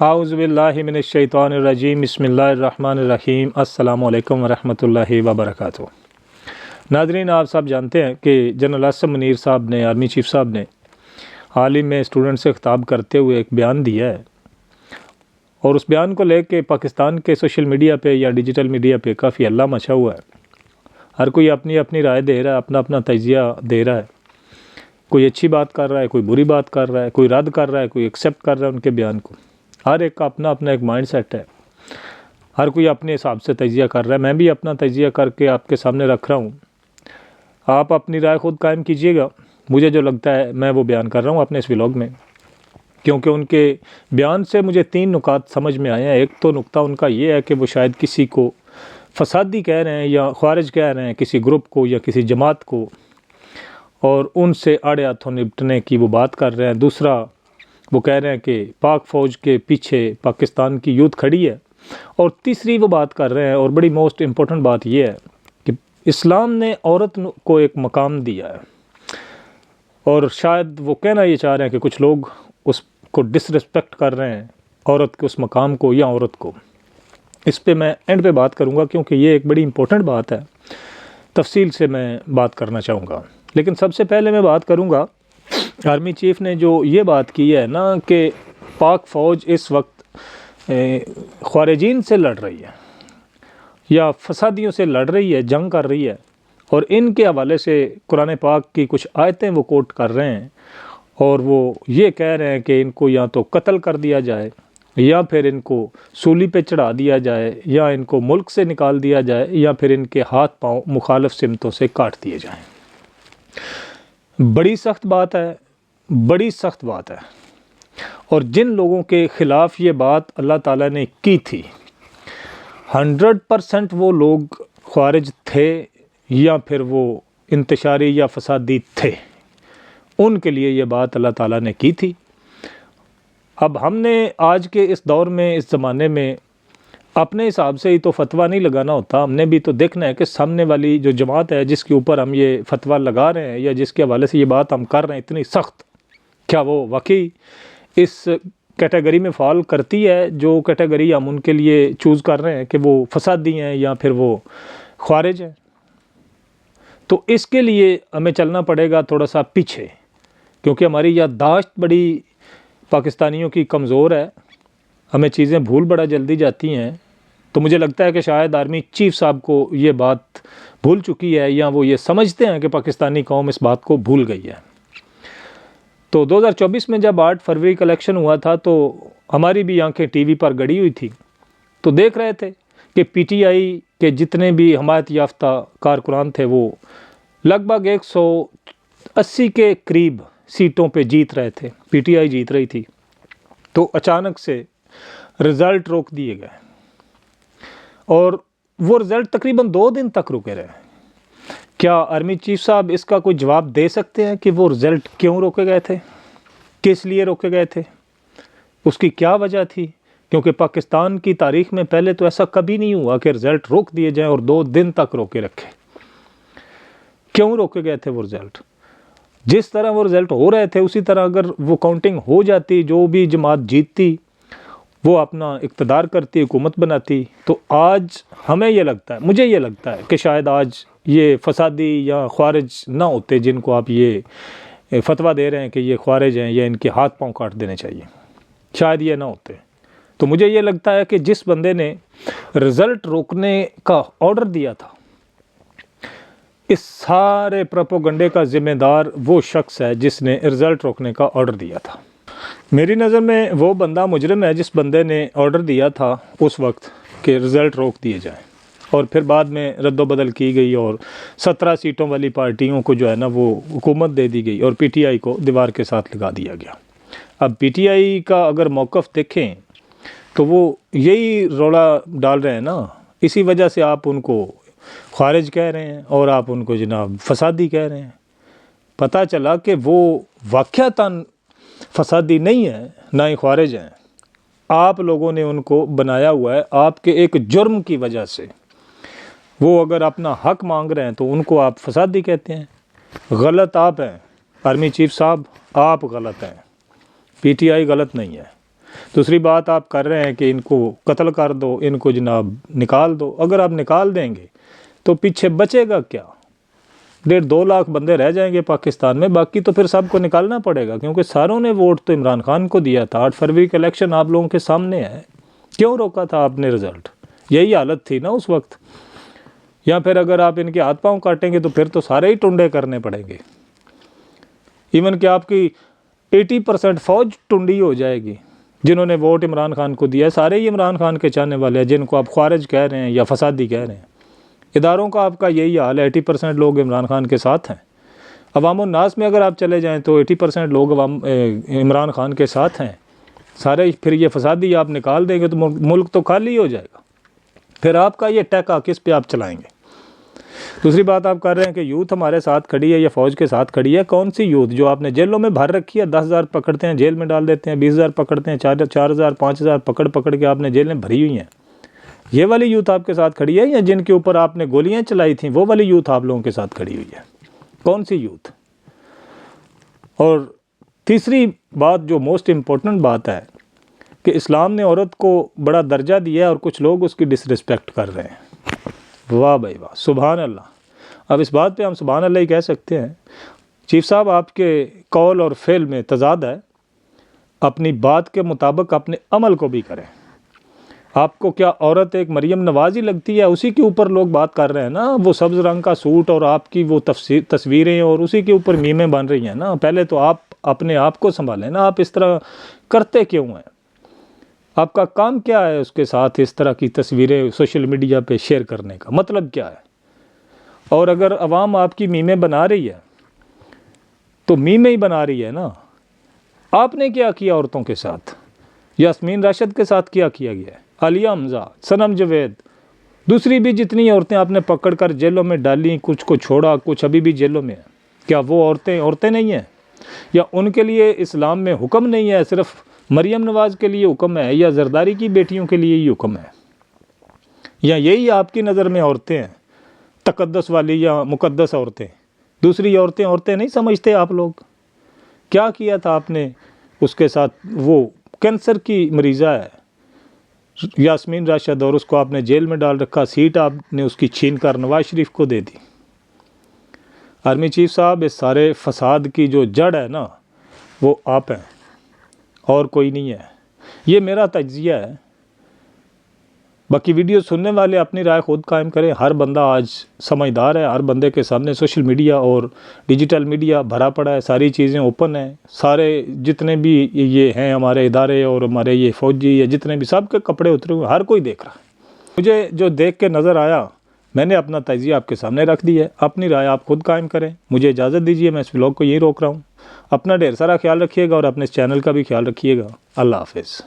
आउज़ुबिल्लाहि मिनश्शैतानिर्रजीम बिस्मिल्लाहिर्रहमानिर्रहीम अस्सलामु अलैकुम वरहमतुल्लाहि वबरकातुहू। नाज़रीन, आप सब जानते हैं कि जनरल असम मुनीर साहब ने, आर्मी चीफ़ साहब ने हाल ही में स्टूडेंट से ख़िताब करते हुए एक बयान दिया है और उस बयान को लेके पाकिस्तान के सोशल मीडिया पे या डिजिटल मीडिया पे काफ़ी हल्ला मचा हुआ है। हर कोई अपनी अपनी राय दे रहा है, अपना अपना तजिया दे रहा है। कोई अच्छी बात कर रहा है, कोई बुरी बात कर रहा है, कोई रद्द कर रहा है, कोई एक्सेप्ट कर रहा है उनके बयान को। हर एक का अपना अपना एक माइंड सेट है, हर कोई अपने हिसाब से तजिया कर रहा है। मैं भी अपना तजिया करके आपके सामने रख रहा हूँ, आप अपनी राय खुद कायम कीजिएगा। मुझे जो लगता है मैं वो बयान कर रहा हूँ अपने इस व्लॉग में, क्योंकि उनके बयान से मुझे 3 नुकात समझ में आए हैं। एक तो नुक्ता उनका ये है कि वो शायद किसी को फसादी कह रहे हैं या ख्वारिज कह रहे हैं, किसी ग्रुप को या किसी जमात को, और उनसे आड़े हाथों निपटने की वो बात कर रहे हैं। दूसरा, वो कह रहे हैं कि पाक फ़ौज के पीछे पाकिस्तान की यूथ खड़ी है। और तीसरी वो बात कर रहे हैं, और बड़ी मोस्ट इम्पोर्टेंट बात ये है कि इस्लाम ने औरत को एक मकाम दिया है, और शायद वो कहना ये चाह रहे हैं कि कुछ लोग उसको डिसरिस्पेक्ट कर रहे हैं, औरत के उस मकाम को या औरत को। इस पे मैं एंड पे बात करूँगा, क्योंकि ये एक बड़ी इम्पोर्टेंट बात है, तफसील से मैं बात करना चाहूँगा। लेकिन सबसे पहले मैं बात करूँगा, आर्मी चीफ़ ने जो ये बात की है ना कि पाक फ़ौज इस वक्त ख़वारिजीन से लड़ रही है या फसादियों से लड़ रही है, जंग कर रही है, और इनके हवाले से कुरान पाक की कुछ आयतें वो कोट कर रहे हैं, और वो ये कह रहे हैं कि इनको या तो कत्ल कर दिया जाए, या फिर इनको सूली पे चढ़ा दिया जाए, या इनको मुल्क से निकाल दिया जाए, या फिर इनके हाथ पांव मुखालिफ सिमतों से काट दिए जाएं। बड़ी सख्त बात है, बड़ी सख्त बात है। और जिन लोगों के ख़िलाफ़ ये बात अल्लाह ताला ने की थी, 100% वो लोग ख़वारिज थे या फिर वो इंतशारी या फसादी थे, उनके लिए ये बात अल्लाह ताला ने की थी। अब हमने आज के इस दौर में, इस ज़माने में, अपने हिसाब से ही तो फतवा नहीं लगाना होता। हमने भी तो देखना है कि सामने वाली जो जमात है जिसके ऊपर हम ये फतवा लगा रहे हैं या जिसके हवाले से ये बात हम कर रहे हैं इतनी सख्त, क्या वो वाकई इस कैटेगरी में फ़ॉल करती है, जो कैटेगरी हम उनके लिए चूज़ कर रहे हैं कि वो फसादी हैं या फिर वो ख्वारिज हैं। तो इसके लिए हमें चलना पड़ेगा थोड़ा सा पीछे, क्योंकि हमारी याददाश्त बड़ी पाकिस्तानियों की कमज़ोर है, हमें चीज़ें भूल बड़ा जल्दी जाती हैं। तो मुझे लगता है कि शायद आर्मी चीफ़ साहब को ये बात भूल चुकी है, या वो ये समझते हैं कि पाकिस्तानी कौम इस बात को भूल गई है। तो 2024 में जब 8 फरवरी का इलेक्शन हुआ था, तो हमारी भी आंखें टीवी पर गड़ी हुई थी, तो देख रहे थे कि पीटीआई के जितने भी हमायत याफ्ता कारकुनान थे वो लगभग 180 के करीब सीटों पे जीत रहे थे, पीटीआई जीत रही थी। तो अचानक से रिज़ल्ट रोक दिए गए, और वो रिज़ल्ट तकरीबन 2 दिन तक रुके रहे। क्या आर्मी चीफ़ साहब इसका कोई जवाब दे सकते हैं कि वो रिज़ल्ट क्यों रोके गए थे, किस लिए रोके गए थे, उसकी क्या वजह थी? क्योंकि पाकिस्तान की तारीख़ में पहले तो ऐसा कभी नहीं हुआ कि रिज़ल्ट रोक दिए जाएँ और 2 दिन तक रोके रखे। क्यों रोके गए थे वो रिज़ल्ट? जिस तरह वो रिज़ल्ट हो रहे थे उसी तरह अगर वो काउंटिंग हो जाती, जो भी जमात जीतती, वो अपना इक़्तिदार करती, हुकूमत बनाती, तो आज हमें ये लगता है, मुझे ये लगता है कि शायद आज ये फसादी या ख्वारिज ना होते जिनको आप ये फतवा दे रहे हैं कि ये ख्वारिज हैं या इनके हाथ पांव काट देने चाहिए, शायद ये ना होते। तो मुझे ये लगता है कि जिस बंदे ने रिज़ल्ट रोकने का ऑर्डर दिया था, इस सारे प्रोपेगेंडे का ज़िम्मेदार वो शख्स है जिसने रिज़ल्ट रोकने का ऑर्डर दिया था। मेरी नज़र में वो बंदा मुजरिम है जिस बंदे ने ऑर्डर दिया था उस वक्त कि रिज़ल्ट रोक दिए जाएं, और फिर बाद में रद्दोबदल की गई और 17 सीटों वाली पार्टियों को जो है ना वो हुकूमत दे दी गई, और पीटीआई को दीवार के साथ लगा दिया गया। अब पीटीआई का अगर मौक़िफ़ देखें तो वो यही रौला डाल रहे हैं ना, इसी वजह से आप उनको ख्वारिज कह रहे हैं और आप उनको जनाब फसादी कह रहे हैं। पता चला कि वो वाक़यातन फसादी नहीं है, ना ही ख्वारिज हैं, आप लोगों ने उनको बनाया हुआ है आपके एक जुर्म की वजह से। वो अगर अपना हक मांग रहे हैं तो उनको आप फसादी कहते हैं। गलत आप हैं आर्मी चीफ़ साहब, आप गलत हैं, पीटीआई गलत नहीं है। दूसरी बात आप कर रहे हैं कि इनको कत्ल कर दो, इनको जनाब निकाल दो। अगर आप निकाल देंगे तो पीछे बचेगा क्या? 1.5-2 लाख बंदे रह जाएंगे पाकिस्तान में, बाकी तो फिर सबको निकालना पड़ेगा, क्योंकि सारों ने वोट तो इमरान खान को दिया था। 8 फरवरी का इलेक्शन आप लोगों के सामने है, क्यों रोका था आपने रिज़ल्ट? यही हालत थी ना उस वक्त। या फिर अगर आप इनके हाथ पांव काटेंगे तो फिर तो सारे ही टुंडे करने पड़ेंगे। इवन कि आपकी 80% फ़ौज टुंडी हो जाएगी। जिन्होंने वोट इमरान खान को दिया सारे ही इमरान खान के चाहने वाले हैं, जिनको आप ख्वारिज कह रहे हैं या फसादी कह रहे हैं। इदारों का आपका यही हाल है, 80% लोग इमरान खान के साथ हैं। अवामुन्नास में अगर आप चले जाएं तो 80% लोग इमरान खान के साथ हैं सारे। फिर ये फसादी आप निकाल देंगे तो मुल्क तो खाली हो जाएगा। फिर आपका ये टैका किस पे आप चलाएंगे? दूसरी बात आप कर रहे हैं कि यूथ हमारे साथ खड़ी है या फ़ौज के साथ खड़ी है। कौन सी यूथ? जो आपने जेलों में भर रखी है। 10,000 पकड़ते हैं, जेल में डाल देते हैं, 20,000 पकड़ते हैं, 4,000 5,000 पकड़ के आपने जेलें भरी हुई हैं। ये वाली यूथ आपके साथ खड़ी है, या जिनके ऊपर आपने गोलियां चलाई थी वो वाली यूथ आप लोगों के साथ खड़ी हुई है? कौन सी यूथ? और तीसरी बात जो मोस्ट इम्पोर्टेंट बात है कि इस्लाम ने औरत को बड़ा दर्जा दिया है और कुछ लोग उसकी डिसरिस्पेक्ट कर रहे हैं। वाह भाई वाह, सुभान अल्लाह। अब इस बात पे हम सुभान अल्लाह ही कह सकते हैं। चीफ साहब, आपके कौल और फ़ेल में तज़ाद है। अपनी बात के मुताबिक अपने अमल को भी करें। आपको क्या औरत एक मरियम नवाज़ ही लगती है? उसी के ऊपर लोग बात कर रहे हैं ना, वो सब्ज़ रंग का सूट और आपकी वो तस्वीरें, और उसी के ऊपर मीमें बन रही हैं ना। पहले तो आप अपने आप को संभालें ना। आप इस तरह करते क्यों हैं? आपका काम क्या है उसके साथ इस तरह की तस्वीरें सोशल मीडिया पे शेयर करने का मतलब क्या है? और अगर अवाम आपकी मीमें बना रही है तो मीमें ही बना रही है ना। आपने क्या किया औरतों के साथ? यास्मीन राशिद के साथ क्या किया गया है? आलिया हमजा, सनम जवेद, दूसरी भी जितनी औरतें आपने पकड़ कर जेलों में डाली, कुछ को छोड़ा, कुछ अभी भी जेलों में है। क्या वो औरतें नहीं हैं? या उनके लिए इस्लाम में हुक्म नहीं है? सिर्फ मरियम नवाज़ के लिए हुक्म है, या जरदारी की बेटियों के लिए ही हुक्म है? या यही आपकी नज़र में औरतें हैं, तकद्दस वाली या मुकद्दस औरतें? दूसरी औरतें नहीं समझते आप लोग? क्या किया था आपने उसके साथ? वो कैंसर की मरीज़ा है यास्मीन राशिद, और उसको आपने जेल में डाल रखा। सीट आपने उसकी छीन कर नवाज शरीफ को दे दी। आर्मी चीफ साहब, इस सारे फसाद की जो जड़ है ना, वो आप हैं और कोई नहीं है। ये मेरा तज्जिया है। बाकी वीडियो सुनने वाले अपनी राय खुद कायम करें। हर बंदा आज समझदार है। हर बंदे के सामने सोशल मीडिया और डिजिटल मीडिया भरा पड़ा है। सारी चीज़ें ओपन हैं। सारे जितने भी ये हैं हमारे इदारे और हमारे ये फ़ौजी या जितने भी, सब के कपड़े उतरे हुए, हर कोई देख रहा है। मुझे जो देख के नज़र आया मैंने अपना तज्जिया आपके सामने रख दिया है। अपनी राय आप खुद कायम करें। मुझे इजाज़त दीजिए, मैं इस व्लॉग को यहीं रोक रहा हूँ। अपना ढेर सारा ख्याल रखिएगा और अपने इस चैनल का भी ख्याल रखिएगा। अल्लाह हाफ़िज़।